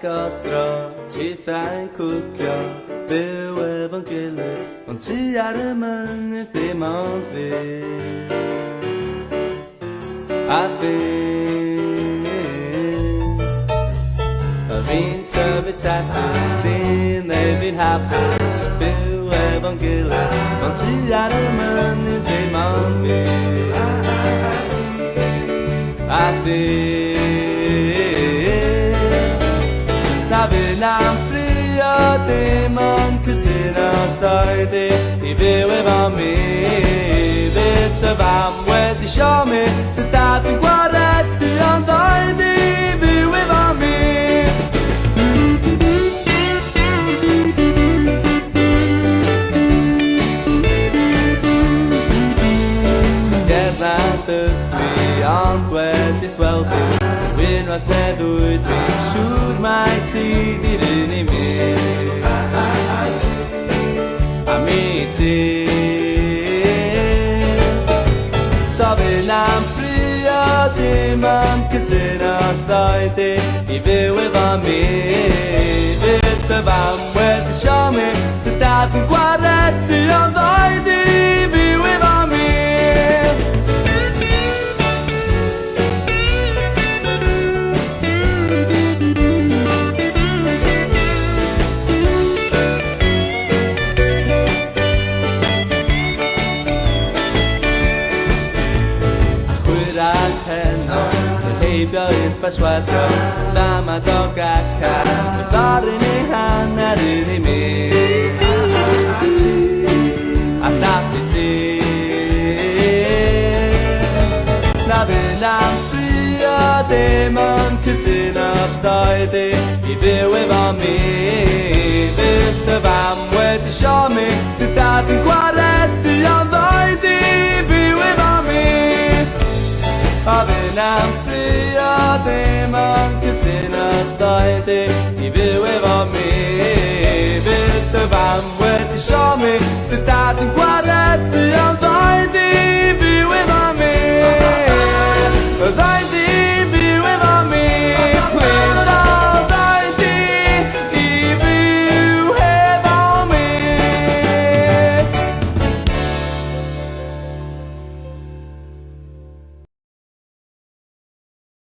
godro, tithau'n cwcio, byw efo'n gilydd, ond ti ar y mynydd ddim ond fi. A fi'n tyfu tatws, ti'n neu fi'n hapus, byw efo'n gilydd, ond ti ar y mynydd ddim ond fi. A na fi'n am ffrio dim ond cytuno stoed i fyw efo mi. Fydd dy fam wedi sio mi, dy dad yn gwaredu ond oed i fyw efo mi. Gerdded ydw i ond wedi sweldu, Gwynllyw neddwyd fi'n siŵr mai ti di'r un i mi. A mi ti. So fi'n am ffrio dim ond cytuno stoed i fyw efo mi. Fydd dy fam wedi sio mi, dy dad yn gwaredu ond oed i fyw efo mi. Heibio i'r baswedio, ddamadog ac mi ddorin i hanner un i mi. A llath i ti. Na fi'n am ffrio dim ond cytuno stoed i fyw efo mi. Fydd dy fam wedi sio mi, dy dad yn gwaredu ond oed i fyw efo mi. A fi'n am ffrio dim ond cytuno stoed i fyw efo mi.